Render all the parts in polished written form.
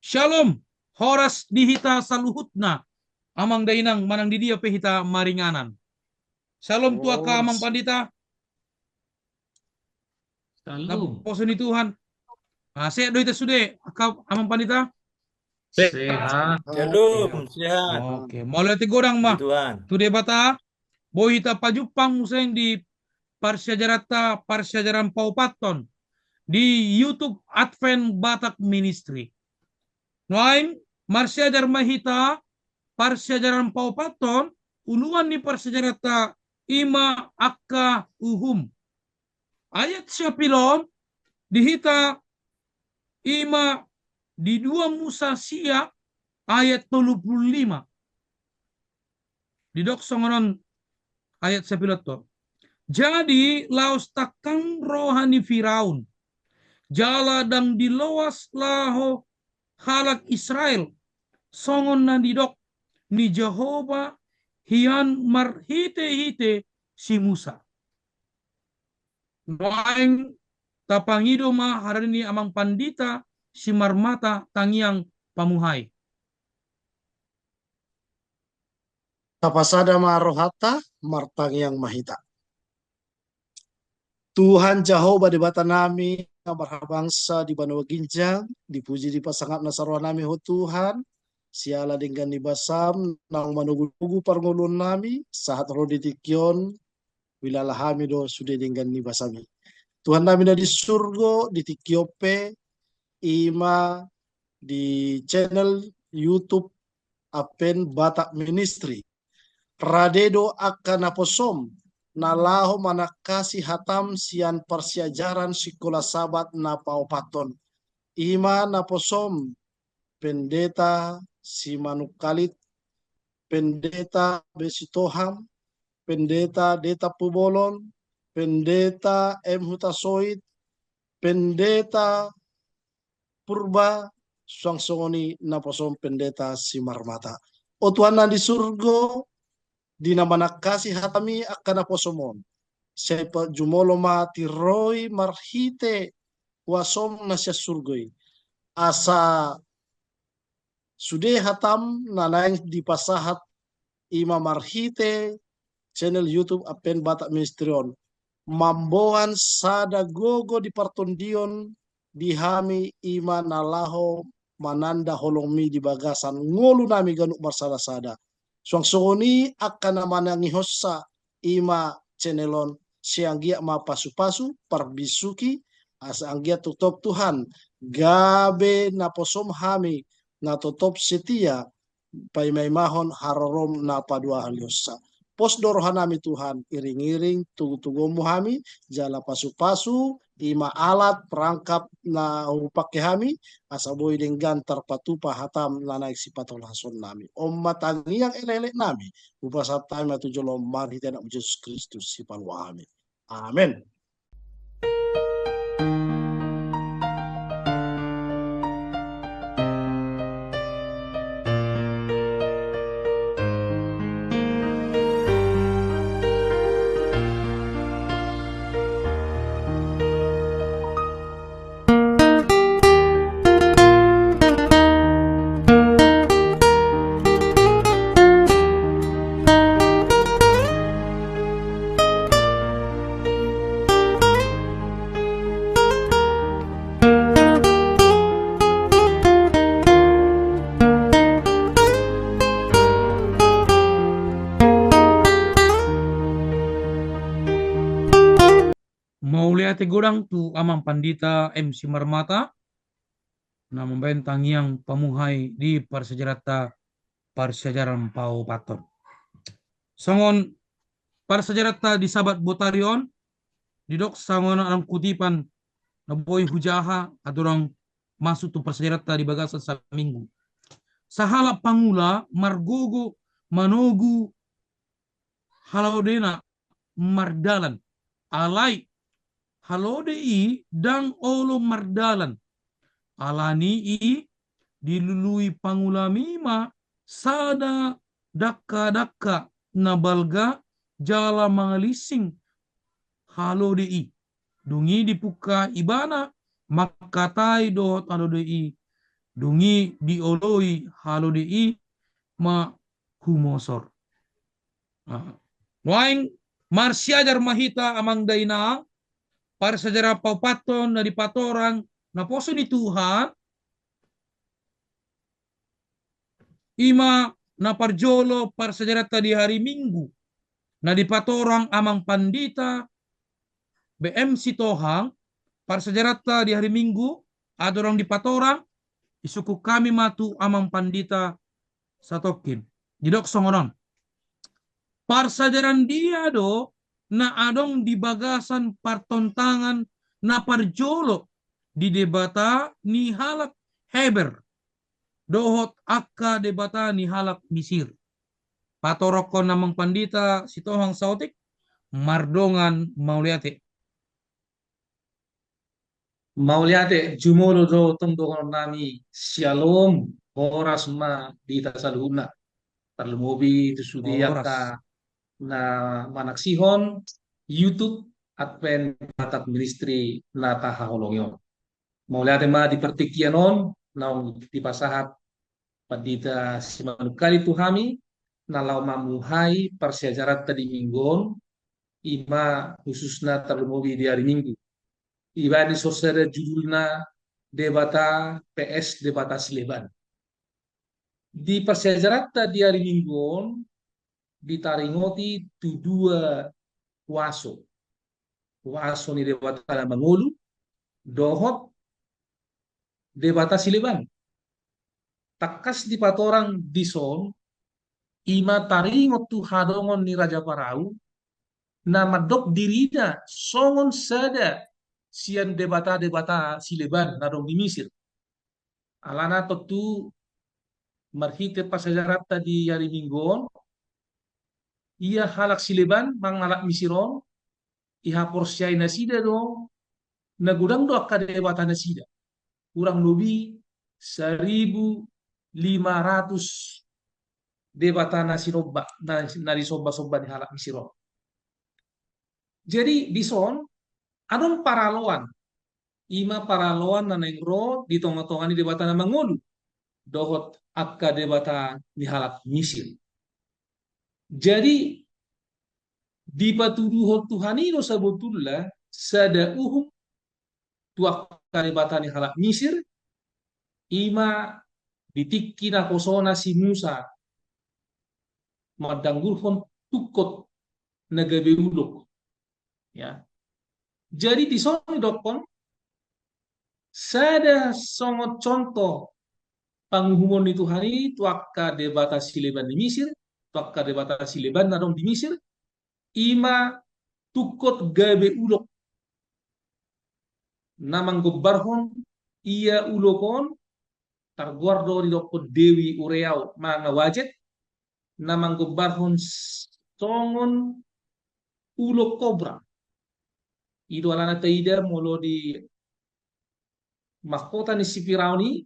Shalom, horas dihita saluhutna, amang dainang manang di dia pehita maringanan. Shalom tua ka amang Ors. pandita, Shalom. napupuso ni Tuhan. Saya do ita sude, amang pandita. Sehat. Shalom, sehat. Oke, mulai tigorang Puji mah. Tuhan. Today bata, bohita pajupang museng di Parsiajarata Parsiajaran Paupaton di YouTube Advent Batak Ministry. Noain, Marsiajar Mahita Parsiajaran Paupaton, uluan ni Parsiajarata Ima Akka Uhum. Ayat siya pilom, dihita Ima di 2 Musa siya ayat 35. Didok songonon ayat siya pilot to. Jadi laos takang rohani Firaun. Jala dang diloas laho halak Israel. Songon na didok ni Jehovah hian marhite-hite si Musa. Noaeng tapangido ma harini amang pandita si marmata tangiang pamuhay. Tapasada marohata martang yang mahita. Tuhan Jehovah di bata nami, kabar bangsa di Banua Ginjang, dipuji di pasangat nasaruan nami ho Tuhan, siala dengan di basam, nang manugu-nugu parngulun nami, saat roh ditikyon, wilalah kami do sudah dengan di basami. Tuhan nami di surgo, di tikyope, ima, di channel YouTube, Apen Batak Ministry. Radedo akan aposom, nalaho manakasi hatam sian persiajaran sekolah sabat na paupaton. Ima naposom pendeta si manukalit, pendeta besitoham, pendeta deta pubolon, pendeta hutasoid, pendeta purba, suangsongoni naposom pendeta si marmata. O Tuhan na di surgo, di nama nakasi hatami akan aposomon. Sepa jumolo mati roy marhite wasom nasya surgoi. Asa sude hatam nanaing di pasahat ima marhite channel YouTube Apen Batak Ministrion. Mamboan sada gogo di partondion di hami ima nalaho mananda holongmi di bagasan ngolu nami ganuk marsada-sada. Suang-songoni akan namanangi hossa ima cenelon sianggia ma pasu-pasu parbisuki asa anggia tutop Tuhan gabe naposom hami na tutop setia paimay mahon hararom na padua haliosa. Pos dorohanami Tuhan iring-iring tugu-tugomu hami jala pasu-pasu ima alat perangkap na upake hami asa boy dengan terpatupa hatam na naik sipatol hason nami omma tangiang elelek nami upasa time atu jolom mari tenak Yesus Kristus sipalwa hami amen. Mau lihat gorang tu amang pandita MC Marmata na membentang yang pamuhay di Parsiajaran Paupaton. Songon Parsiajarata di Sabat Botarion, didok sangon alam kutipan na boy hujaha adorang masuk tu Parsiajarata di bagasan sa minggu. Sahala pangula margogo manogu halaudena mardalan alai halodei dang olo mardalan alani i dilului pangulamima sada dakka-dakka nabalga jala mangalising halodei dungi dipuka ibana makatai dot halodei dungi dioloi halo di ma humosor. Waing marsiajar mahita amang daina para sejarah paupaton na di patorang na poso ni Tuhan ima na parjolo para sejarah tadi hari Minggu na di patorang amang pandita BMC Tohang para sejarah di hari Minggu adorang di patorang isuku kami matu amang pandita satokin jidok songonon parsajaran dia do na adong di bagasan partontangan na parjolo di debata ni halak Heber dohot akka debata ni halak Misir patoroko namang pandita si Tohang sautik mardongan mauliate Mauliate jumolo do tungdongan nami shalom horas ma di tasaluna terlemobi itu oras sudiaka na manaksihon YouTube Advent Batak Ministry na tahaholongyon. Mauliate ma di pertikianon na di pasahat padita si manukali tuhami na lau mamuhai persejarat tadi minggon ima khususna terlemobi di hari Minggu. Iba di sosial judulna debata PS debata Sleban. Di persejarata di hari Minggu ditaringoti tu dua waso. Waso ni debata na mangulu dohot debata Sleban. Takas di patorang dison ima taringot tu hadongon ni Raja Parau na madok dirina songon sada sian debata-debata Sleban nadong di Mesir. Alana tu marhite pasajarat di hari Minggon ia halak Sleban mang halak Misiron iha porsiai nasida do nagudang do akka debata nasida kurang lebih 1.500 debata nasiroba nari soba-soba di halak Misiron. Jadi di son adon paraloan ima paraloan na nengro di tonga-tonga ni debata na mangolu dohot akka debata ni halak Misir. Jadi di patuduhon Tuhanino sabutullah sada uhum tuak debata ni halak Misir ima ditikki na kosona si Musa madanggulhon tukot nagabeulok ya. Jadi di sini dokon sada songot contoh panghumon itu hari tuakka debata Sleban di Mesir, tuakka debata Sleban nadong di Mesir, ima tukot gabe ulok namang gobarhon ia ulokon targuardo di dokon Dewi Ureau mga wajet namang gobarhon songon ulok kobra. Ido alana taida molo di mahkota ni si Firauni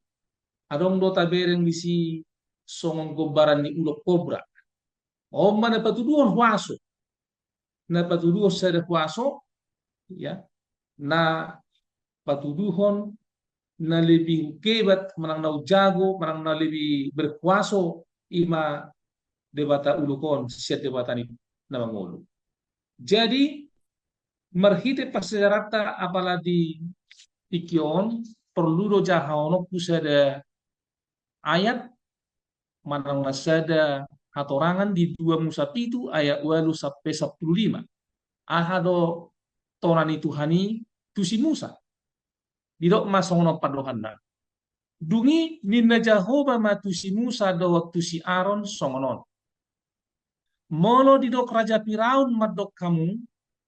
adong do tabereng di si songon gobaran ni ulok kobra. O mana patuduhon huaso. Na patuduhon sada huaso ya. Na patuduhon na lebih kebat menang na jago, menang na lebih berkuaso ima debata ulukon siat debata ni na mangolo. Jadi marhite pasajarata apala di ikion perlu do jahaono kusada ayat manang nasada hatorangan di 2 Musa itu ayat 8 sampai 15. Ahado tonani Tuhani tusi Musa. Didok masongono padohanna. Dungi ninna Jahoba matusi Musa do waktu si Aaron songonon. Molo didok Raja Firaun madok kamu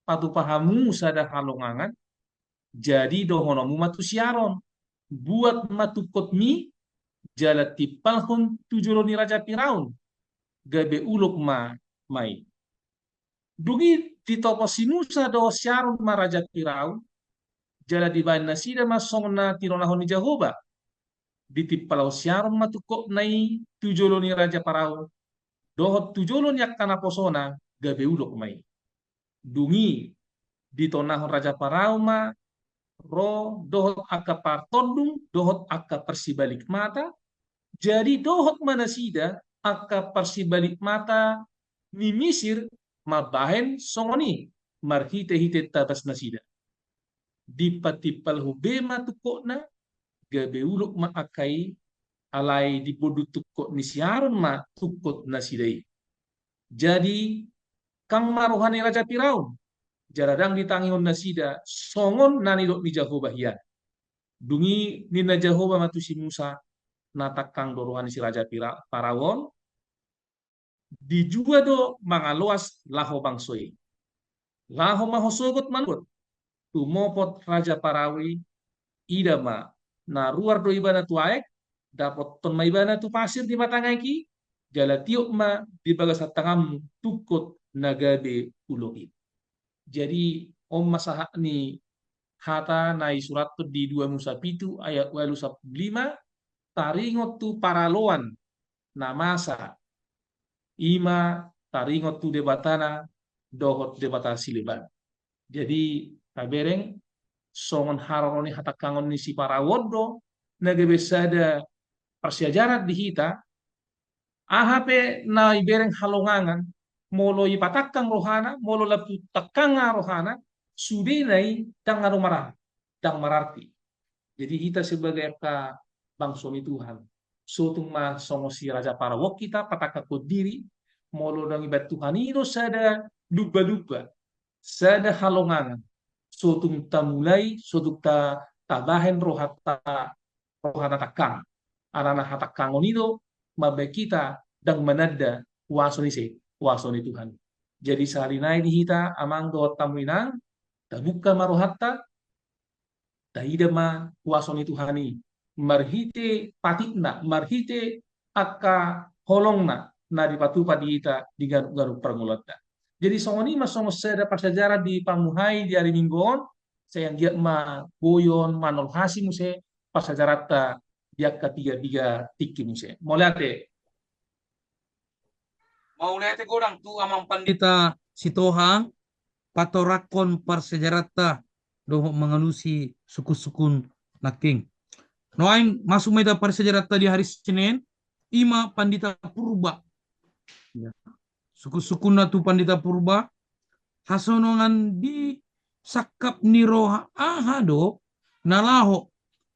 patu pahamu sada halongangan jadi dohonomu matusi Aaron buat matukot mi jalat tipalhon tujuloni Raja Firaun gabe ulok mai. Dugi ditopo si Musa do siaron ma Raja Firaun jala di bahan nasida masong na tironahon ni Jahoba ditipalau siaron matukok nai tujuloni Raja Firaun dohot tujulon yak tanah posona gabe ulok mai. Dungi ditonahon Raja Firaun ma ro dohot aka partondung dohot aka persibalik mata jadi dohot mana sida aka persibalik mata ni Misir mabahen songoni marhite hite tabas nasida di patipal hubema tukokna gabe uluk ma akai alai di bodu tukok ni siaron ma tukot nasidai jadi kang marohani raja Firaun jaradang ditangion nasida songon nani dok ni Jehovah hian dungi nina Jehovah matu si Musa natakang dorohani si raja Firaun dijua do mangaloas laho bangsoi laho mahosogot manut tumopot raja Parawi idama na ruar do ibana tu aek dapat ton ma ibana tu pasir di matangai ki jala tiok ma di bagas tangam tukut nagabe ulogi jadi om masaha ni hata nai surat tu di 2 Musa pitu ayat 85 taringot tu paraloan namasa ima taringot tu debatana dohot debata sileban jadi kabereng songon haroni hatakangon ni si para wodo nagebesada persyajarat di hita ahape na ibereng halongangan molo ipatakang rohana molo lapu takanga rohana sudinai tangaro marah dang mararti jadi kita sebagai ka bangsoni Tuhan sotung ma songo si raja para wok kita pataka diri molo dang ibat Tuhan itu sada duba-duba sada halongangan sotung tamulai sotung ta tabahen rohana takang arana hatakang onido mabe kita dang manada wasoni Tuhan jadi salinai di hita amang do tamuinang tabuka marohatta tahida ma wasoni Tuhani marhite patikna marhite akka holongna na dipatupa di hita di garuk permulata jadi songoni mas songo seda pasajarah di pamuhai di hari minggon sayang dia ma boyon manol hasi muse pasajarah ta dia ketiga tiki muse molate Mau lihat orang tu amang pandita Sitohang patorakon parsejarata doh mengalusi suku-sukun naking. Noain masuk meda parsejarata di hari Senin ima pandita purba. Ya. Suku-sukun tu pandita purba hasonongan di sakap niroha ahado nalaho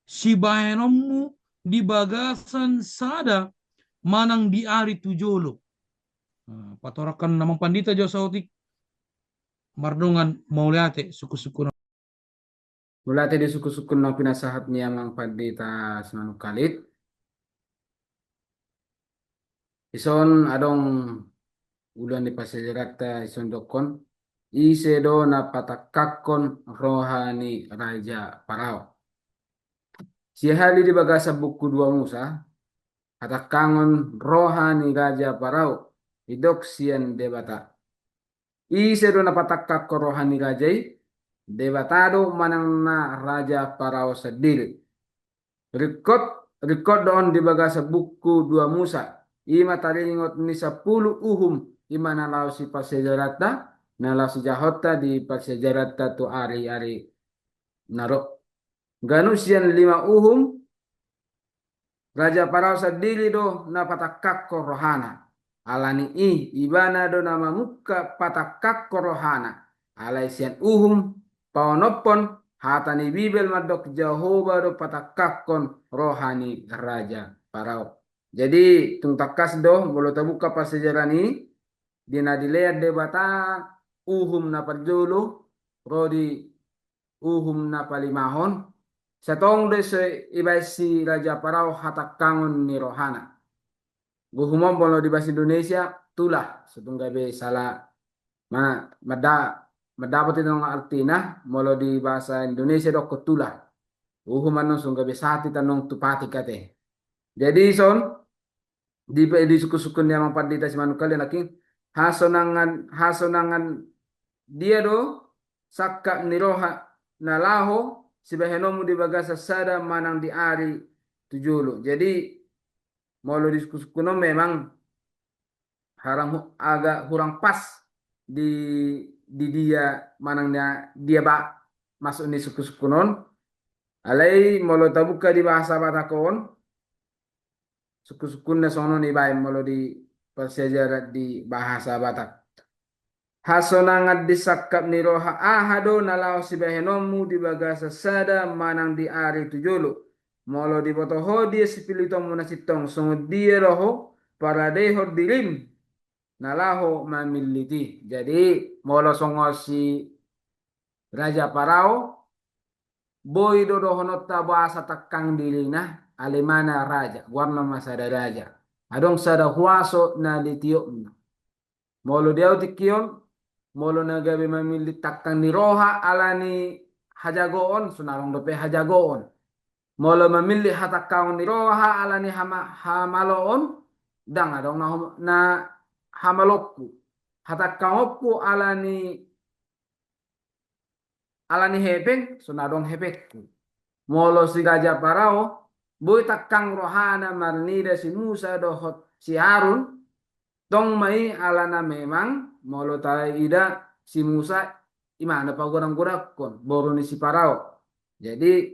si bahenomu di bagasan sada manang di ari tujolo. Patorakan nama pandita Josautik mardongan mauliate suku-suku Mulate di suku-suku na pinasahat niya mang pandita Simanukalit. Ison adong ulan di pasajarata ison dokon. Ise do na patakakon rohani Raja Parao. Si hali di bagasa buku 2 Musa. Hatakangon rohani Raja Parao. Idok sian debata. Ise do na patakakon rohani Rajai. Debatado manang na Raja Parao sendiri. Rekod doon di bagasa buku 2 Musa. Ima taringot ni 10 uhum. Ima nalaw si pasajarata. Nalaw si jahota di pasajarata tu ari-ari narok. Ganusian 5 uhum. Raja Parao sendiri do na patakak ko rohana. Alani ibana do na mamuka patakak ko rohana. Alay sian uhum. Paonopon hatani Bibel madok Jehovah do patakakon rohani Raja Parao. Jadi tung takas do bolo tabuka pasajarah ni dina dilead debata uhum na parjolo rodi uhum na palimahon satong de se ibay si Raja Parao hatakangon ni rohana. Guhumon bolo di bahasa Indonesia tulah satong gabe salah Mendapat itu artinya molo di bahasa Indonesia dok ketulah uhuman sungga besati tanong tupati kate jadi son di suku-suku yang pandita Simanukali naking hasonangan dia do sakka niroha nalaho sibahenomu di bagasa sada manang di ari tujulu jadi molo di suku-suku memang harang agak kurang pas di dia manangnya dia masuk di suku-suku non Alai molo tabuka di bahasa Batakon, suku-sukunna sono ni bae molo di persejarah di bahasa Batak. Hasonangat disakap ni roha ahado nalao si behenomu di bagasa sada manang di ari tujolo. Molo di botoho dia si pilitong muna sitong sungod dia roho para deho dilim nalaho mamiliti. Jadi molo songo si Raja Parao boy dodo honota bahasa takang dilina alemana raja warna masada raja. Adong sada huaso na ditiok molo dia utikion molo nagabe mamili takang ni roha alani hajagoon sunarong dope hajagoon molo mamili hatakang ni roha alani hamaloon dang adong na hamalokku hatakang opku alani hepeng sunarong hepekku molo si Raja Parao boy takang rohana marnida si Musa dohot si Harun tong mai alana memang molo tai ida si Musa imana pa gurang-gurakon boro ni si Parao. Jadi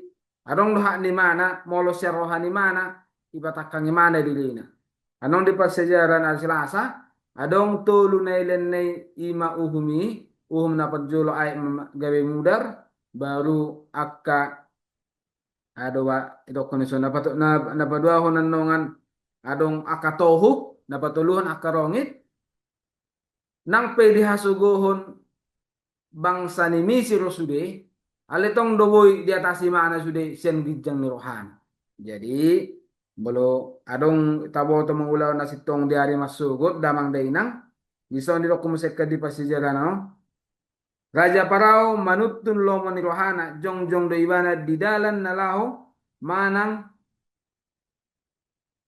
adong doha ni mana molo si roha ni mana ibatakang mana dilina. Anong di persejarah al Selasa adong tolu na ilen na ima uhum na pagjulo ay gawe mudar baru akka ado ba ito kondisyon na padua ho nanongan adong akatohuk na patuluhan akarongit nang pwede hasuguhon bangsa ni Misiro sude alitong doboy di atas mana sude sen gijang ni rohan. Jadi bolo adong tabo to mangulaw na sitong di ari masugot damang dainang gisaw ni kumusek ka di pasijarana no. Raja Parao manutun lomo ni rohana jong do ibana di dalan nalaho manang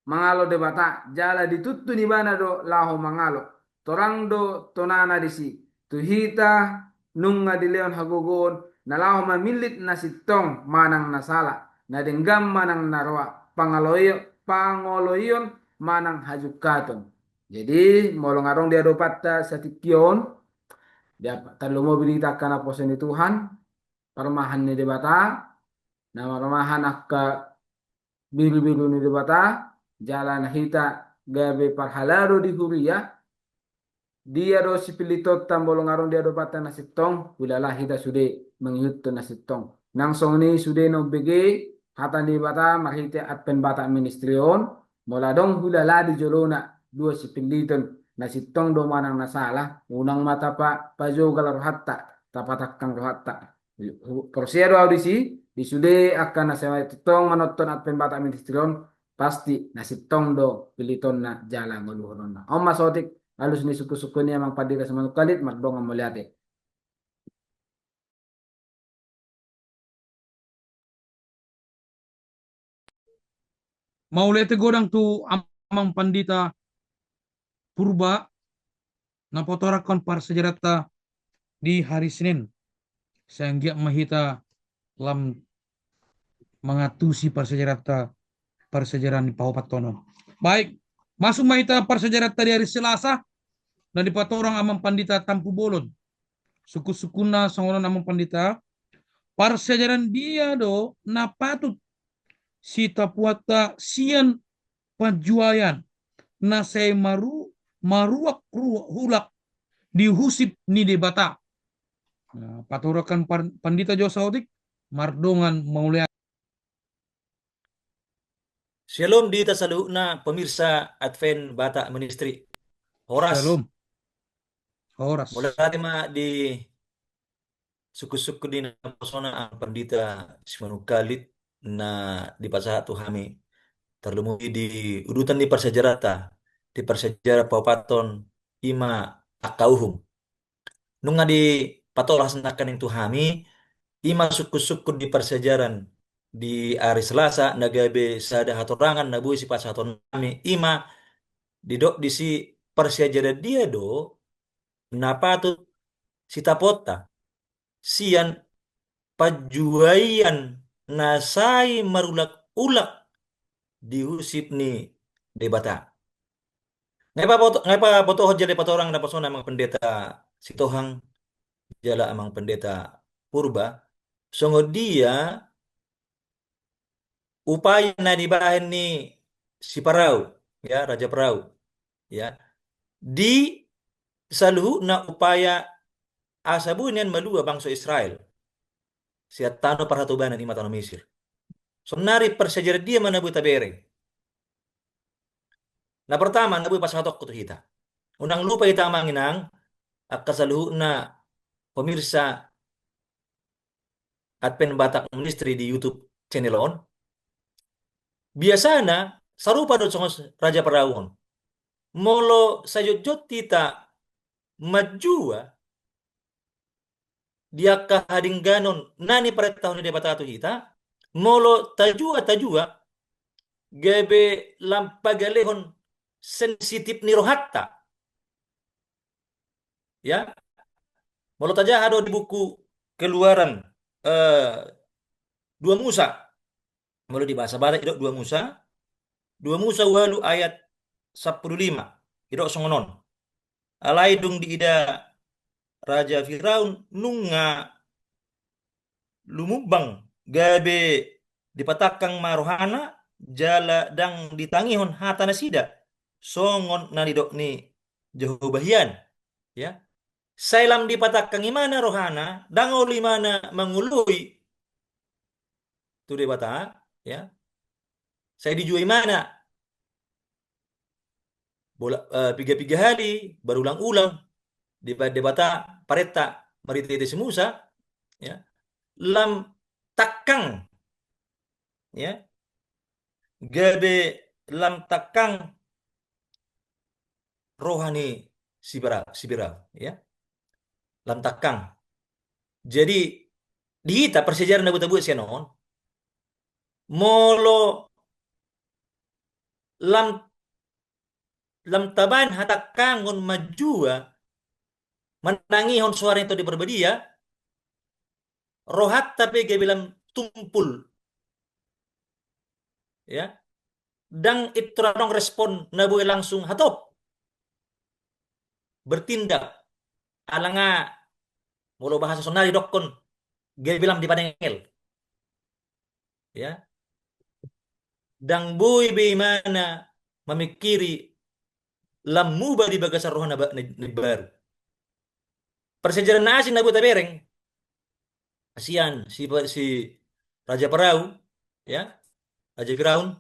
mangalo de bata jala dituttu ni bana do laho mangalo torang do tonana disi tuhita nunga di leon hagogon na laho mamilit na sitong manang nasala na denggam manang narwa pangoloyon manang hajukaton. Jadi molong arong dia do patta sa tikyon dia talo mo binitakan na posen ni Tuhan parmahan ni debata na marmahan akka biru-biru ni debata jalan hita gabe parhalaro di huria dia do sipilitot tambolong arong dia do pata na sitong wilalah hita sude mengyutto na sitong nang song ni sude no bege hata di bata mahite at penbata ministrion moladong hulala di jolona dua sipiliton na sitong do manang nasalah unang mata pa pajogal rohatta tapatakang rohatta prosedo audisi di sude akan nasewa titong manoton at penbata ministrion pasti nasitong do piliton na jalan nguluhon na. Om masotik halus ni suku-suku ni amang padira sa manukalit magdong ang mulyate. Maulete godang tu amang pandita purba na potorakon par sejarata di hari Senin. Sanggia mahita lam mengatusi par sejarata persejarah di Paupatono. Baik, masuk mahita persejarah di hari Selasa dan di patorang amang pandita Tampu Bolon. Suku-sukuna songonon amang pandita persejarah dia do na patut si tapuata sian pajuayan na say maruak hulak dihusip ni debata. Nah, paturakan pandita Josaudik mardongan maulia. Shalom di tasaluna pemirsa Advent Batak Ministry. Horas. Shalom. Horas. Mulai ma di suku-suku di persona ang pandita Simanukalit na di pasaha tuhami terlumui di urutan di persejarah paupaton ima akauhum. Nunga di patolas nakan yang tuhami ima suku-suku di persejaran di hari Selasa nagabe sada hatorangan nabui si pasaton nami ima didok di si persejarah dia do napatut si tapota sian pajuaian nasai marulak-ulak dihusip ni debata. Ngapa boto jadi patorang na pasona mga pendeta sitohang jala amang pendeta purba songo dia upaya na dibahin ni si Parau, ya Raja Parau, ya di saluhu na upaya asabunan malua bangsa Israel siya tano parhatubanan ni matano Mesir. So nari persejarah dia mana bu tabere. Na pertama na bu pasatok ko kita. Unang lupa kita manginang akasaluhu na pemirsa Advent Batak Ministry di YouTube channel on. Biasanya sarupa dot songos Raja Parawon. Molo sajojot kita majua dia kahading ganon nani pada tahun ni batatu kita molo tajua gebe lampagalehon sensitif ni rohatta ya molo tajah ada di buku keluaran dua Musa molo di bahasa Batak itu dua Musa walu ayat 15 itu songonon alai dung di ida Raja Firaun nunga lumubang gabe dipatakang marohana jala dang ditangihon hatana sida songon nanidok ni Jehobahian ya sailam dipatakang imana rohana dangoli mana mangului tu de bata ya saya dijuai mana bola piga-piga hari berulang-ulang di bata pareta maritete semusa ya lam takang ya gabe lam takang rohani sibira ya lam takang jadi dihita persejarah na buta buat sianon molo lam taban hatakangon majua menangihon suara itu di berbedia rohat tapi gabe bilang tumpul ya dang itrarong respon nabuhe langsung hatop bertindak alanga mulu bahasa sonari dokon gabe bilang di panengel ya dang boy be mana memikiri lamu di bagasar roh na baru persejarah nasi nabu tabereng asian si Raja Parau ya Raja Firaun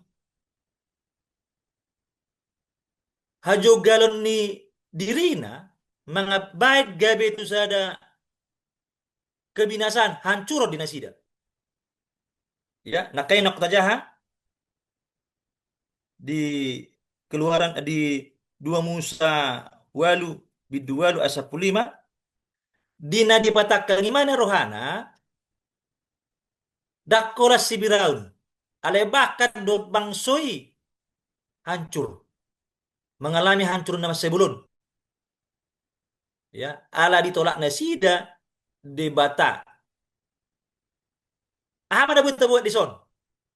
hajo galon ni dirina mga bait gabe itu sada kebinasan hancur di nasida ya nakainok tajaha di keluaran di dua Musa walu bidualu asapulima dina dipatakkan gimana rohana dakolas si Firaun alebakan do bangsoi hancur mengalami hancur nama sebelum ya ala ditolak nasida debata apa ada buat di son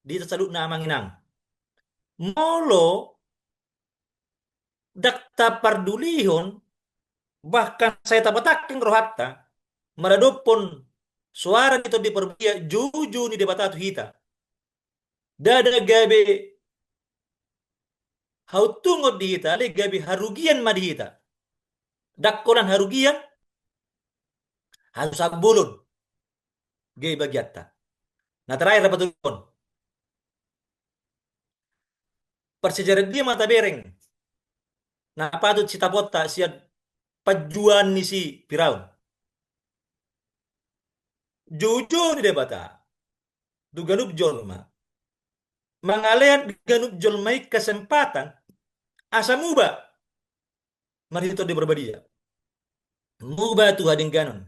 di tersaluk na manginang molo dakta pardulihon bahkan saya tabatakin rohatta maradopon suara itu diperbiak juju ni debata tu hita dada gabe hautungot di hita le gabe harugian madi hita dakkolan harugian harus abulun gay bagiatta nah terakhir dapat turun persejarah dia mata bereng nah patut si tapota siad pajuan ni si Firaun juju ni debata du ganup jolma mangaliat ganup jolmai kesempatan asa muba marito di berbadia muba tu hading ganon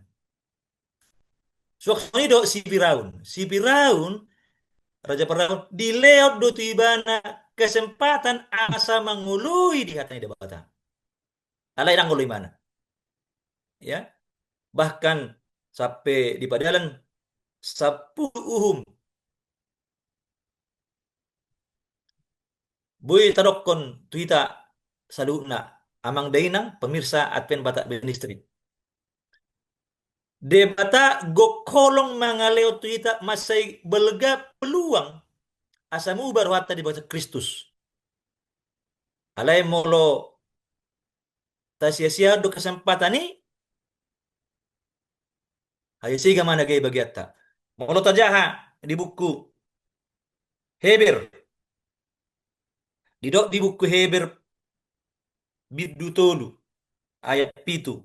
suaksoni do si Firaun Raja Firaun dileot do tibana kesempatan asa mangului di hatani debata alai ngului mana ya bahkan sampai di padalan 10 boy tadokon tuita saluna amang dainang pemirsa Advent Batak Ministry debata gokolong mangaleo tuita masai belega peluang asamu baru hatta di bahasa Kristus. Alai molo ta sia-sia do kesempatan ni ayo siga mana gay bagiatta. Molo tajaha di buku Heber. Di buku Heber biddu tolu ayat pitu.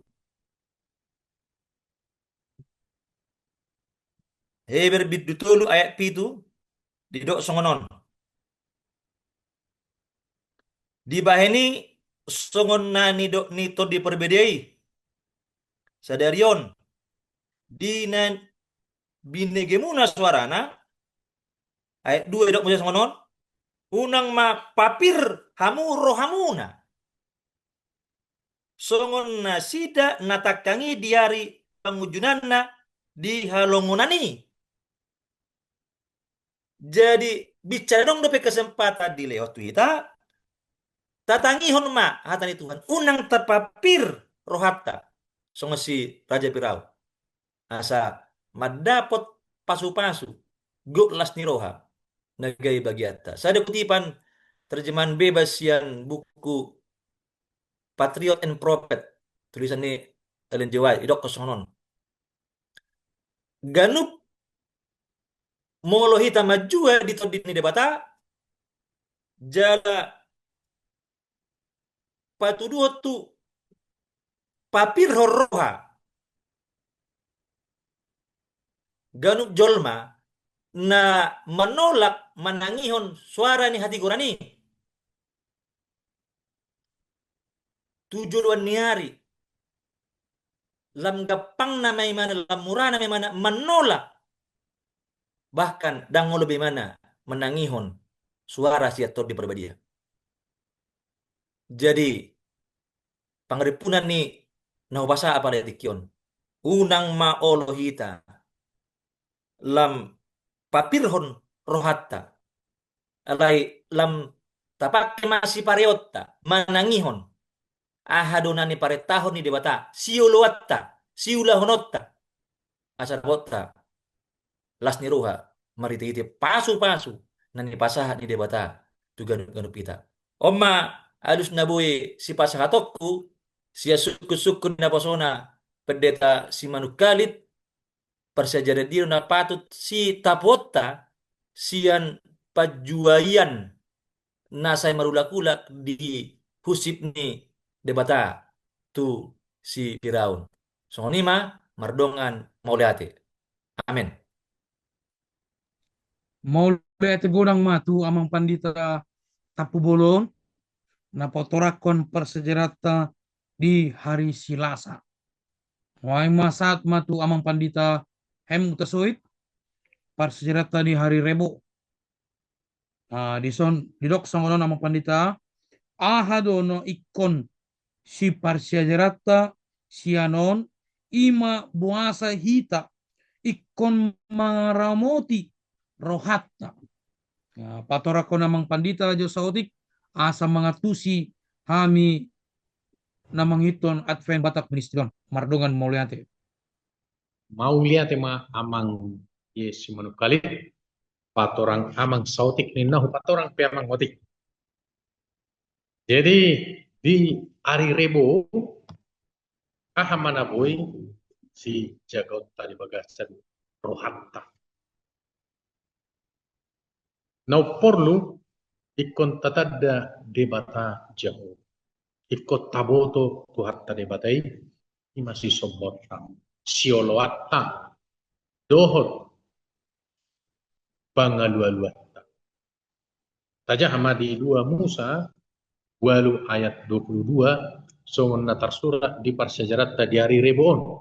Heber biddu tolu ayat pitu didok songonon. Di baheni songon na nidok nito diperbedai. Sadarion dinan binegemuna suarana ayat 2 dok muja songonon unang ma papir hamu rohamuna songon na sida natakangi diari pangujunanna di halongunani. Jadi bicara dong dope kesempatan di lewat Twitter tatangihon ma hatani Tuhan unang terpapir rohatta songo si Raja Pirau asa madapot pasu-pasu guklas ni roha nagai bagiata. Saya kutipan terjemahan bebas yang buku Patriot and Prophet tulisan ni Ellen G. White idok kosonon. Ganup molo hita majua di todit ni debata jala patuduh tu papir horroha ganup jolma na menolak menangihon suara ni hati gurani tujuan niari lam gapang na may mana lam murah na may mana menolak bahkan dango lebih mana menangihon suara siator di perbadia. Jadi pangripunan ni naubasa apa letikion unang maolohita lam papirhon rohatta alai lam tapak masih pareotta manangihon ahadonani pare tahun ni debata siuluatta siulahonotta asar botta las ni roha mariti pasu-pasu nani pasaha ni debata tu ganup kita omma alus nabui si pasaha tokku sia suku-suku na pasona pendeta si manukalit persajada diro na patut si tapota sian pajuayan nasay marulak-ulak di husip ni debata tu si Firaun. Songonima mardongan mauliate. Amin. Mauliate godang matu amang pandita tapu bolon na potorakon persejarata di hari Silasa. Wai masat matu amang pandita hem tesuit persejarata di hari Rebo. Di dok songonon amang pandita ahadono ikon si persejarata sianon ima buasa hita ikon maramoti rohatta. Patorakon amang pandita jo sautik asa mangatusi hami namang hiton advent batak ministron mardongan mauliate. Mauliate ma amang yesi manukalit patorang amang sautik ni nahu patorang pe amang otik. Jadi di hari Rebo ahamana boy si jagot tadi bagasan rohatta. Nau porlu ikon tatadda debata jauh. Ikot taboto tu hatta debatai masih sombota sioloatta dohot bangalualuatta. Taja hamadi 2 Musa walu ayat 22 songon natar surat di persejarat di hari Rebon.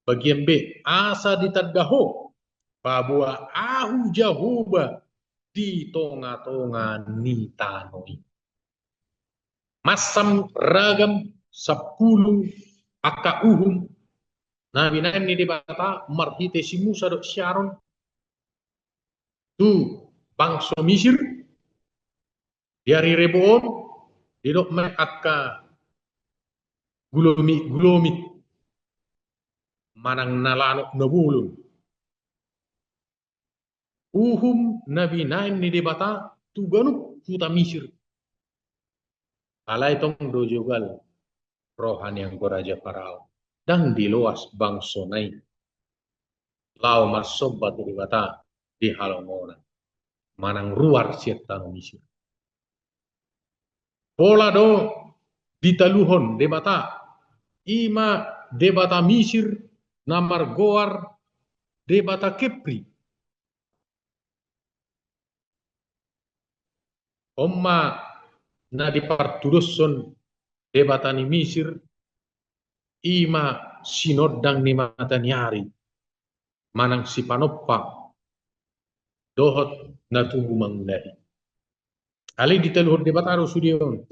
Bagian B asa ditadaho bahwa ahu jahuba di tonga-tonga ni tanoi. Masam ragam 10 akauhum. Nah, binain ni dibata marhite si Musa dok Sharon tu bangsa Mesir dari Reboon didok mereka gulomi manang nalanok nabulun uhum nabi naim ni debata tuganu juta misir. Alai tong dojogal rohani yang goraja Farao. Dan diluas bangsonai. Lau masobat debata di halongona. Manang ruar sirtano misir. Pola do ditaluhon debata. Ima debata misir namar goar debata kepri. Omma na dipartuluson debatani misir ima sinodang ni matanyari manang si panoppa dohot na tubu mangdari. Ali ditaluhon debataro sudion.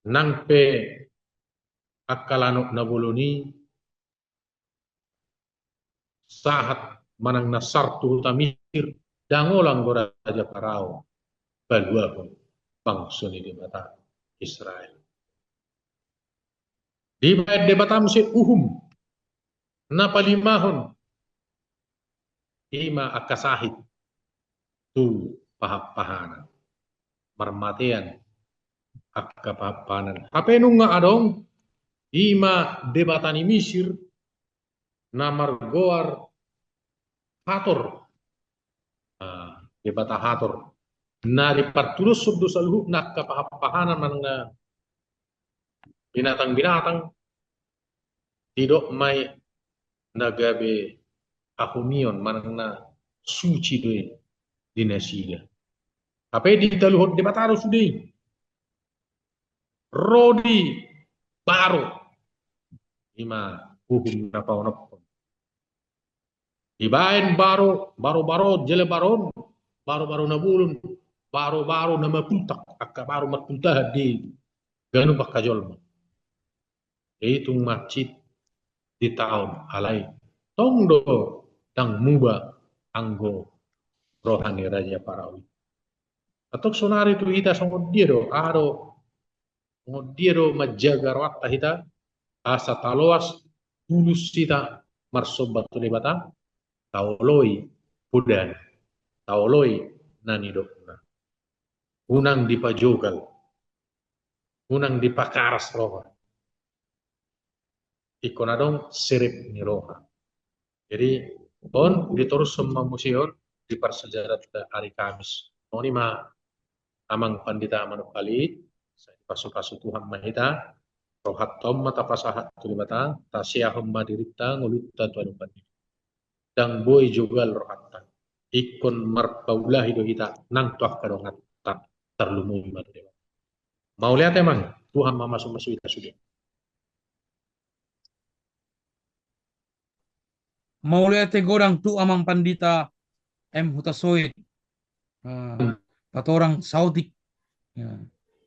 Nang pe akalanok na boloni sahat manang nasartu tamir dangolang goraja Farao baluahon bangsa ni debata Israel. Di debatam si uhum na palimahon ima akasahit tu pahapahanan marmatian akapahapanan. Hapenung nga adong ima debatani misir na margoar hator debata hator na dipartulus subdo saluhuk na kapahapahanan man nga binatang-binatang tidak may nagabe ahunion manang na suci doy dinasiga. Apa di taluhot debataro sudai rodi baro ima hukum na paunop ibain baro jele baron baro na bulun baro na mapuntak akka baro mapunta di ganu bakajol itong masjid di tahun alai tongdo tang muba anggo rohani raja Parawi. Atau sonari itu kita songod dia do majaga rawat kita asa taloas tulus kita marsobat tulibata taoloi pudan taoloi nani dokna unang dipajogal unang dipakaras roha ikonadong serip ni roha. Jadi on diturus semua museum di persejarah hari Kamis. Noni ma amang pandita manukali sa pasu-pasu Tuhan mahita rohat tom mata pasahat tulibata tasiyahum madirita ngulutta tuan pandita. Dang boy jugal rohatta ikon marpaulah hido hita nang tuah kadongat tak terlumui madrewa. Mau lihat emang Tuhan masuk-masuk kita sudah. Mau lihat gorang tu amang pandita Hutasoit patorang sautik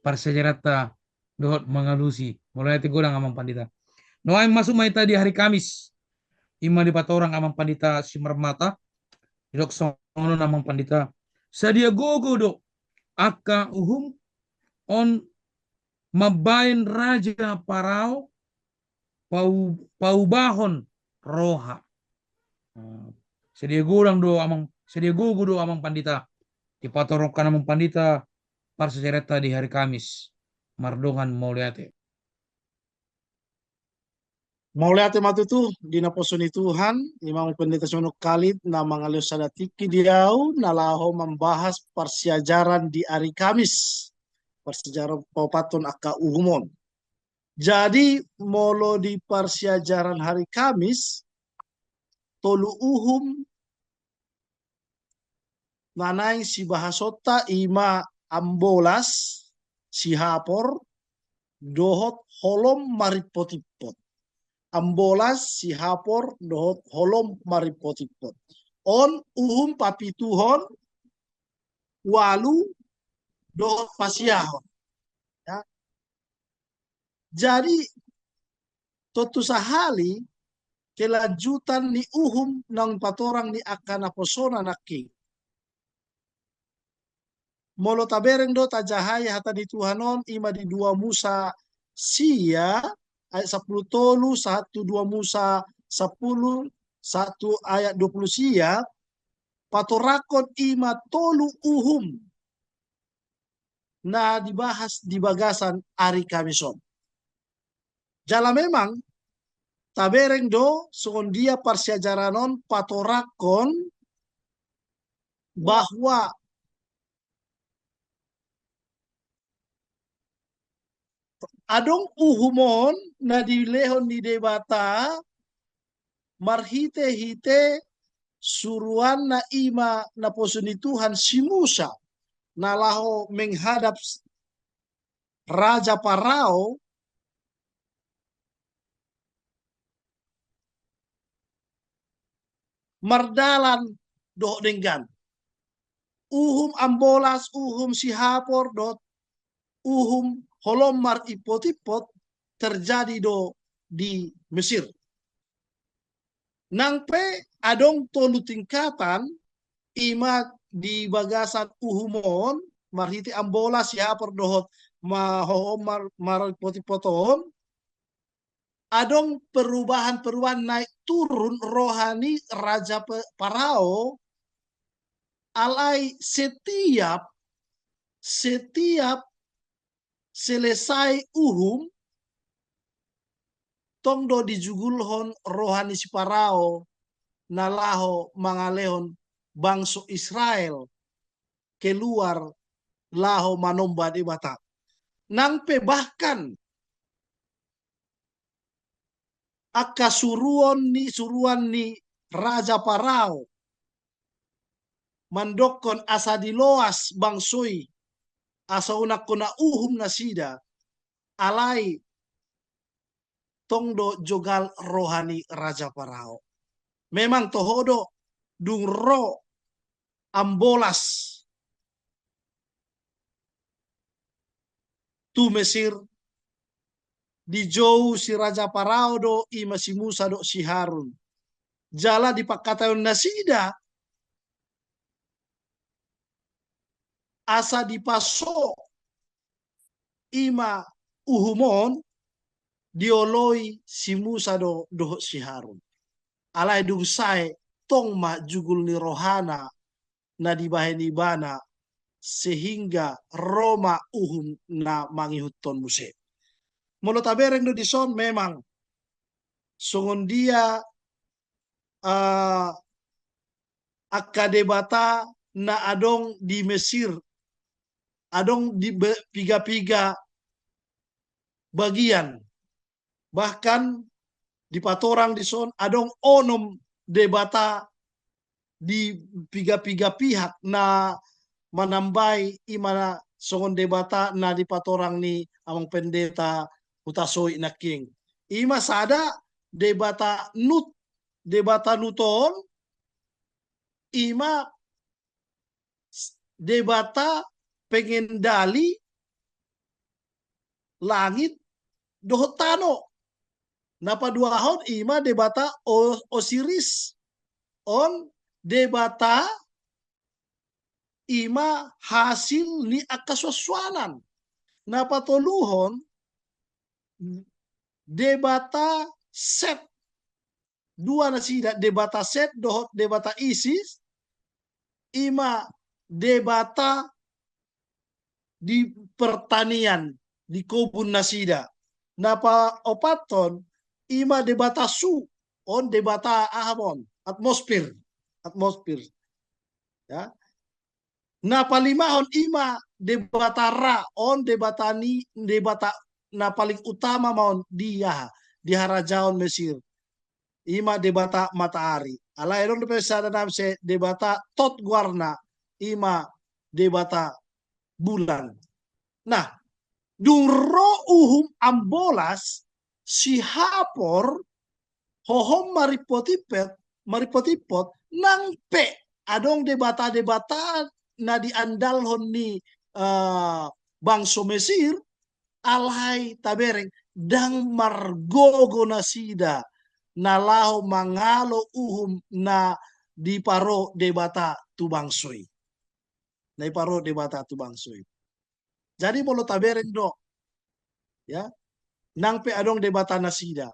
parsejarata dohot mengalusi mulai gorang amang pandita no masuk mai tadi hari Kamis ima di patorang amang pandita Simarmata dok sono amang pandita sadia gogo do akka uhum on mabain raja Parao paubahon roha sedia gogo do amang pandita dipatorokkan amang pandita parsejarata di hari Kamis mardongan mauliate matutu di naposoni Tuhan imang pendeta sono kalit na mangalio sadatiki diau nalaho membahas persejaran di hari Kamis persejarah paupaton akka uhumon. Jadi molo di persejaran hari Kamis tolu uhum nanay si bahasota ima ambolas si hapor dohot holom maripotipot. Ambolas si hapor dohot holom maripotipot. On uhum papituhon walu dohot pasiahon. Ya. Jadi totu sahali kelanjutan ni uhum ng patorang ni akana posona naki. Molo tabereng do tajahaya hata di Tuhanon ima di 2 Musa sia ayat 10 tolu 1 2 Musa 10 1 ayat 20 siap, patorakon ima tolu uhum. Nah, dibahas di bagasan hari Kamison. Jala memang tabereng do dia persyajaranon patorakon bahwa adong uhumon na dilehon di debata marhite-hite suruan na ima na posoni Tuhan si Musa na laho menghadap Raja Parao mardalan do denggan uhum ambolas uhum sihapor dot uhum holomar ipot-ipot terjadi do di Mesir. Nangpe adong tolu tingkatan ima di bagasan uhumon marhiti ambola sihapor dohot mahomar mar ipot-ipoton adong perubahan-perubahan naik turun rohani Raja Parao alai setiap selesai uhum tongdo dijugulhon rohani si Parao nalaho mangalehon bangsa Israel keluar laho manomba di bata. Nangpe bahkan aka suruan ni Raja Parao mandokon asa diloas bangsoi asa unak kona uhum nasida alai tongdo jogal rohani Raja Parao. Memang tohodo dung ro ambolas tu Mesir di jauh si Raja Parao do ima si Musa do si Harun. Jala di pakatayon nasida asa dipaso ima uhumon dioloi si Musa do si Harun. Alai dung sae tong ma jugul ni rohana na dibaheni bana sehingga Roma uhum na mangihuton muse. Molo tabereng do dison memang songon dia akadebata na adong di Mesir adong di piga-piga bagian bahkan di patorang di son adong onom debata di piga-piga pihak na manambai imana songon debata na di patorang ni amang pendeta utasoi na king ima sada debata nuton ima debata pengendali langit dohot tano napaduahon ima debata Osiris on debata ima hasil ni akaswaswanan napatoluhon debata Set dua na sida debata Set dohot debata Isis ima debata di pertanian di kebun nasida napa opaton ima debata Su on debata ahamon atmosfer ya napa limahon ima debata Ra on debata na paling utama maon dia di harajaon Mesir ima debata matahari ala eron pesada namse debata Tot Guarna ima debata bulan. Nah, dung ro uhum ambolas si Hapor hohom maripotipot nang pe adong debata na diandalhon ni bangso Mesir alhai tabereng dang margogo na sida na lao mangalo uhum na di paro debata tu bangsoi. Na iparo debata tu bangsoi. Jadi bolo tabereng do ya nang pe adong debata nasida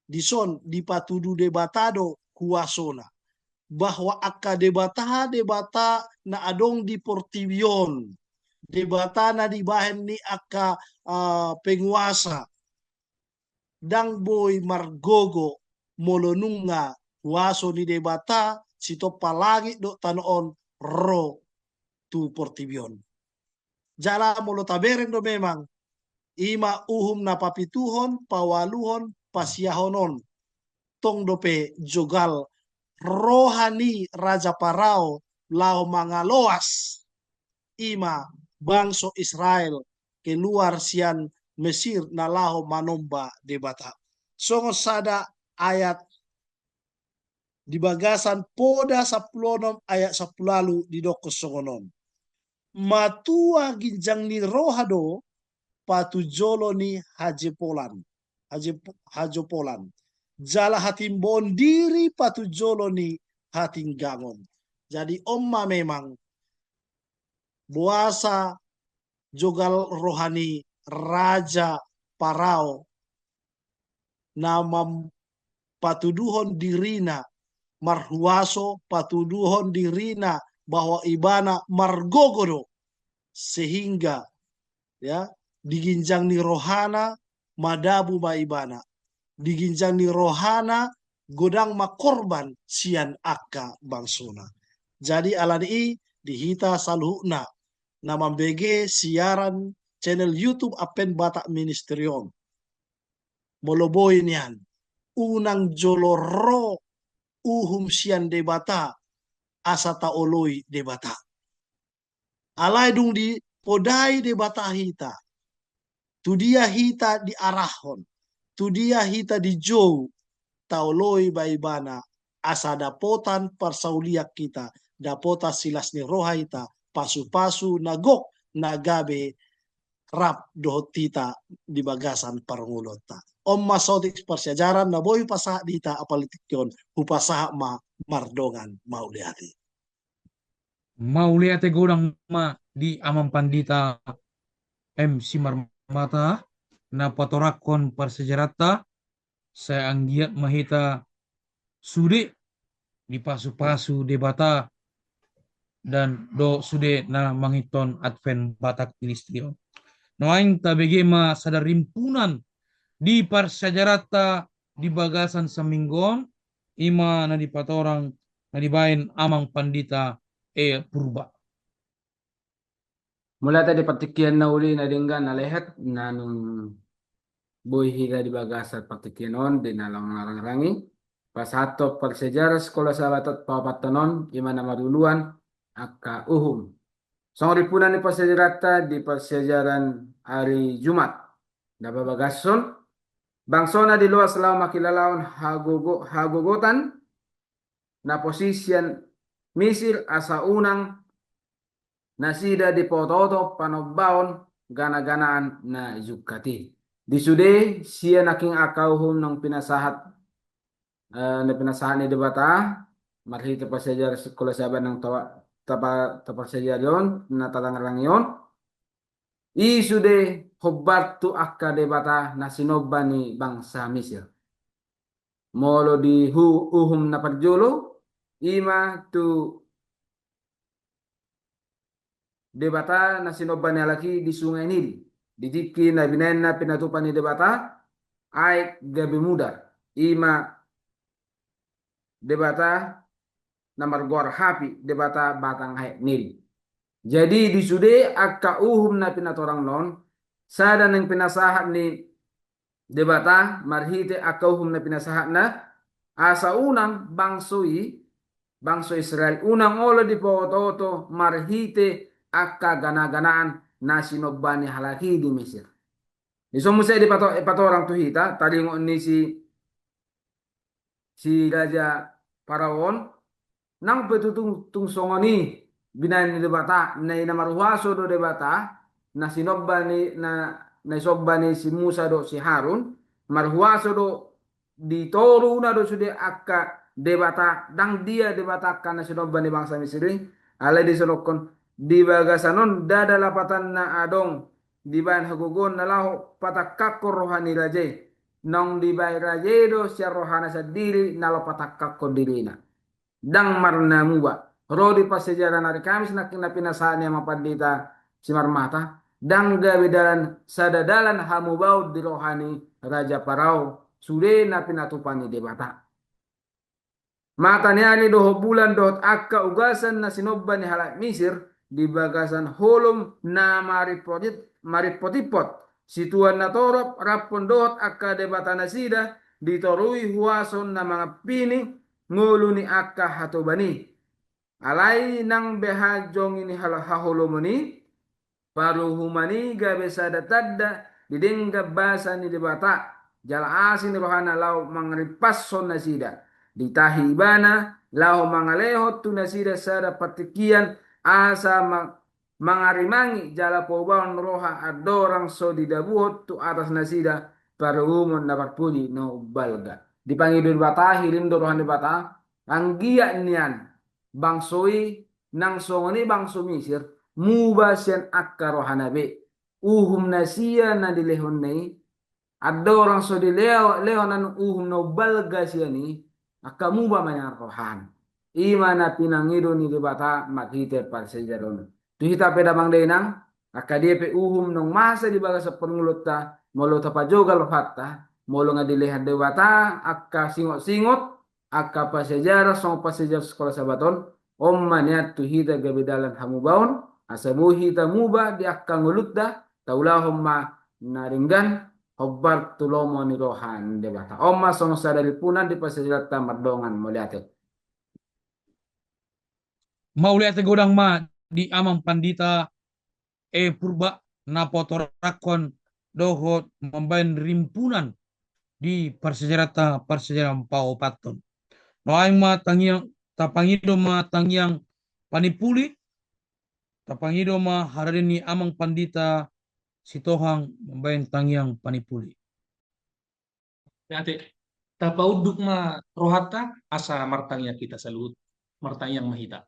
dison di patudu debatado kuasona bahwa akka debata na adong di Portivion, debata na dibahen ni akka penguasa dang boy margogo molonunga waso ni debata sito palagi do tanoon ro tu Portivion. Jala molo taberen do memang ima uhum na papituhon, pawaluhon, pasyahonon tong dope jogal rohani Raja Parao lao mangaloas ima bangso Israel keluar sian Mesir na lao manomba debata. Songo sada ayat di bagasan poda saplonom ayat sapulalu di doko songonon. Matua ginjang ni rohado patujolo ni hajepolan. Hajopolan. Jala hatimbon diri patujolo ni hatinggangon. Jadi omma memang buasa jogal rohani Raja Parao na patuduhon dirina marhuaso, patuduhon dirina bahwa ibana margogodo sehingga ya diginjang ni rohana madabu ma ibana, diginjang ni rohana godang makorban sian akka bangsona. Jadi alani dihita saluhna na mambege siaran channel YouTube Apen Batak Ministerium. Moloboy niyan. Unang joloro uhum sian debata asa taoloy debata. Alay dung di podai debata hita. Tu dia hita di arahon. Tu dia hita di jow. Taoloy baibana asa dapotan parsauliak kita. Dapota silas ni roha hita. Pasu-pasu nagok nagabe rap dohotita di bagasan parangulota. Om masotik persejaran na boy pasah dita apalitikyon upasah ma mardongan mauliati. Mauliate godang ma di amang pandita MC Marmata na patorakon persejarata saya anggiat mahita sude di pasu-pasu debata dan do sude na mangiton Advent Batak Ministerium. Noaing tabege ma sadar rimpunan di parsajarata di bagasan saminggon ima na di patorang na dibain amang pandita purba. Mula tadi patikian na uli na dinggan na lehat na nung boy higa di bagasat patikian on di nalang rangi pasato persejarah sekolah sahabat papatanon ima na maruluan akka uhum. Sangripunan ni persejarata di persejaran hari Jumat. Dapat bagason bangsona di luar selama makilalaon hagogotan na posisian misil asa unang nasida di pototo panobaon gana-ganaan na yukati. Di sude siya naking akauhum ng pinasahat na pinasahan ni debata marhita pa sejarah sekolah sahabat ng tapak sejarah yon na talangarang yon. Isude hobatu akka debata na sinoba ni bangsa Mesir. Molo di uhum na parjolo ima tu debata na sinoba ni laki di sungai Nil. Di tiki na binayan na pinatupan ni debata ay gabi muda. Ima debata na margor hapi debata batang hay Nil. Jadi di sude akka uhum na pinatorang non sada ng pinasahat ni debata marhite akka uhum na pinasahat na asa unang bangso Israel unang olo di pototo marhite akka gana-ganaan na sinobani halaki di Mesir. Iso mo sa di patorang tuhita talingon ni si Raja Paraon nang petutung songoni binayan ni debata na inamaruhaso do debata na sinobba ni na isobba ni si Musa do si Harun marhuaso do di toru na do sude akka debata dang dia debata kana sinobba ni bangsa Misri alay di sonokon di bagasanon dada lapatan na adong di bayan hagugon na laho patakakor rohani raje nong di bayrajedo siya rohana sa diri nalopatakak ko dirina. Dang marna muba. Rodi pas sejarah hari Kamis nak pinasaan yang mapandita si Marmata. Dang gawi dalan sadadalan hamu baud di rohani Raja Parau. Sude na pinatupani debata. Mata ni doho bulan dohot akka ugasan na sinobban ni halak Misir di bagasan holom na maripotipot. Situan na torop rapon dohot akka debata na sida ditorui huason na mga pini ngulu ni akka hatobani. Alay nang behajong ini haholomoni paru humani gabe sada tadda didengga basa ni debata jala asin rohana lau mangripas son na sida ditahi ibana lau mangalehot tu nasida sada patikian asa mangarimangi jala pobaon roha adorang so didabuhot tu atas nasida para umon na parpuni no balga dipangidun bata hilindo rohan di bata anggia nian bangsoi nang songoni bangso Misir mubasyan akka rohanabe uhum nasia na dilehon nei adorang so dileo lehonan uhum no balga siya ni akamu ba manyang rohan. Ima na pinangido ni dibata makite par sejaron. Tuhita peda bang denang akadia pe uhum nong masa di baga sa pengulota molo tapa jogal fatta molo nga dilehan debata akka singot-singot akka pa sejarah song pa sejarah sekolah sabaton om maniat tuhita gabedalan hamubaon asabuhi tamuba di akka ngulutda taulahom ma naringgan Hobbar tulomo ni rohan debata. Oma song sadari punan di pasajalata mardongan moliate. Mauliat godang ma di amang pandita purba na potorakon dohot membain rimpunan di persejarata persejarah pao paton. No aing ma tangyang tapangido ma tangyang panipuli tapangido ma hararin ni amang pandita sitohang membain tangyang panipuli. Ate, tapauduk ma rohata asa martangnya kita salut, martanyang mahita.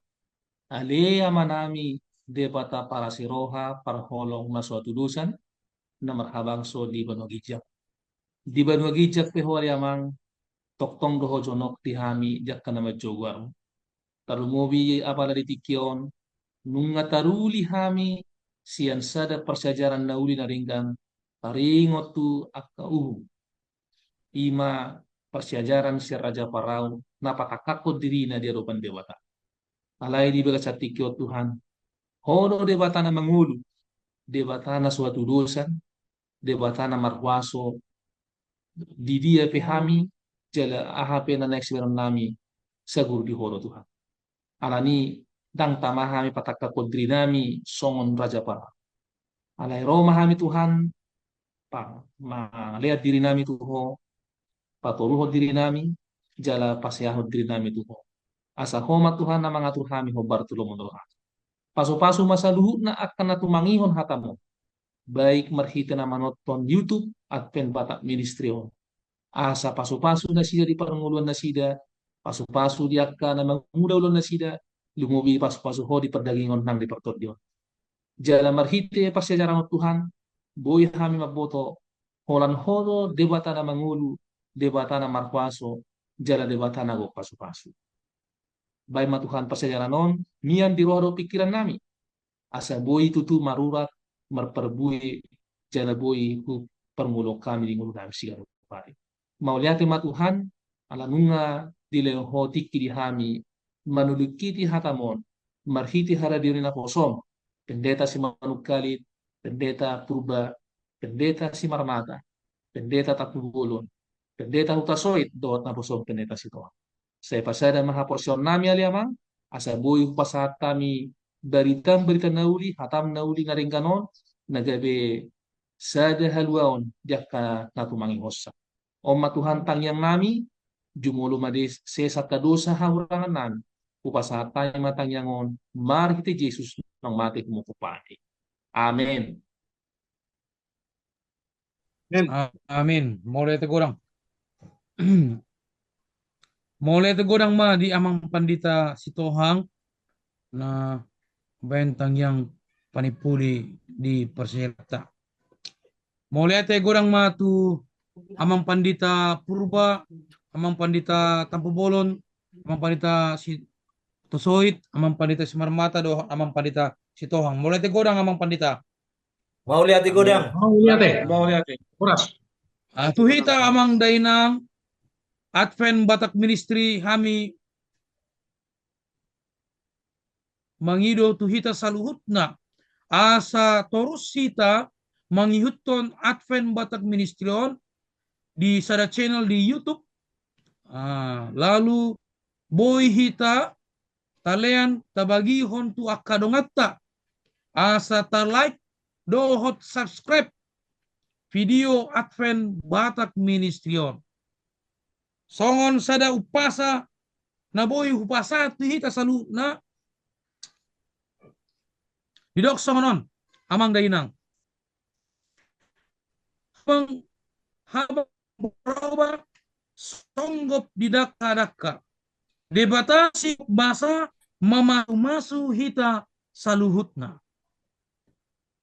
Alea manami debata para si roha parholong na suatu dusan na marhabang so di banwagijak. Di banwagijak pehori amang toktong doho jonok tihami jak kana majogwar. Tarumobi apala ditikyon nunga taruli hami sian sada persejaran nauli naringgan taringot tu akka ima persejaran si Raja Parau napatakakot diri na di hadapan dewata. Alay di baga sa tikyo Tuhan. Hono debata na mangulu, debata na suatu dosan, debata na marwaso, di dia pehami, jala ahape na next meron nami, sagur di horo Tuhan. Alani, dang tamahami patakakot diri nami, songon Raja Parau. Alay Roma hami Tuhan, pa malihat diri nami Tuhan, paturuhod diri nami, jala pasihahod diri nami Tuhan. Asa homa Tuhan na mga Tuhami hobar tulong doa. Paso-paso masaluhut na akan natumangihon hatamo. Baik marhita na manoton YouTube at penbatak ministryo. Asa paso-paso na sida di paranguluan na sida, paso-paso di akka na mangudawlon na sida, lumubi paso-paso ho di perdagingon nang di pagtodyon. Jala marhite pasyajaran Tuhan, boy hami maboto, holan hodo debata na mangulu, debata na markwaso, jala debata na go paso-paso. Baik matuhan pasajaranon, mian diroro pikiran nami. Asa boy tutu marurat, marperbui, jala boy hu permulo kami di ngulu nami sigaro pare. Mauliate matuhan, alanunga dileho tiki di hami, manulukiti hatamon, marhiti haradiri na kosom, pendeta si manukalit, pendeta purba, pendeta si marmata, pendeta takubulon, pendeta hutasoit, doot na posom pendeta si Tuhan. Saya pasada maha porsyon nami aliamang, asa boy pasat kami berita nauli, hatam nauli na rin ganon, nagabe sada halwaon, jaka natumangi hosa. O matuhan tangyang nami, jumulo madis sesat kadosa hahurangan nami, upasat tayo matangyangon, marhiti Jesus ng mati kumukupati. Amen. Amin. Mulai tegurang. Mulai tegurang ma di amang pandita sitohang na bentang yang panipuli di perserta. Mulai tegurang ma tu amang pandita Purba, amang pandita Tampubolon, amang pandita si Tusoit, amang pandita si Marmata, do amang pandita si Tohang. Mulai tegodang amang pandita. Mau lihat di godang? Mau lihat Mau lihat eh. Kuras. Tuhita amang dainang Advent Batak Ministry hami mangido tuhita saluhutna asa torus sita mangihuton Advent Batak Ministry di sada channel di YouTube. Lalu boy hita talean tabagi hontu akadongatta asa ta like dohot subscribe video Advent Batak Ministry songon sada upasa na boy upasa hita salu na didok songonon amang dainang habang berubah songgop di daka-daka debatasi basa mamasu hita saluhutna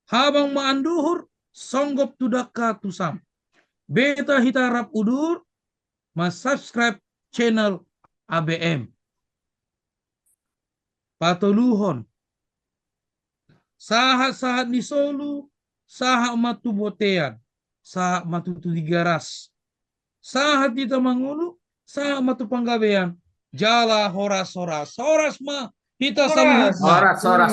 habang maanduhur songgop tudaka tusam beta hita rap udur subscribe channel ABM patuluhon sahat-sahat ni solu saha matu botean saha matu tudigaras sahat kita mangulu saha matu panggabean jala horas ma kita saluhutna Soras, soras.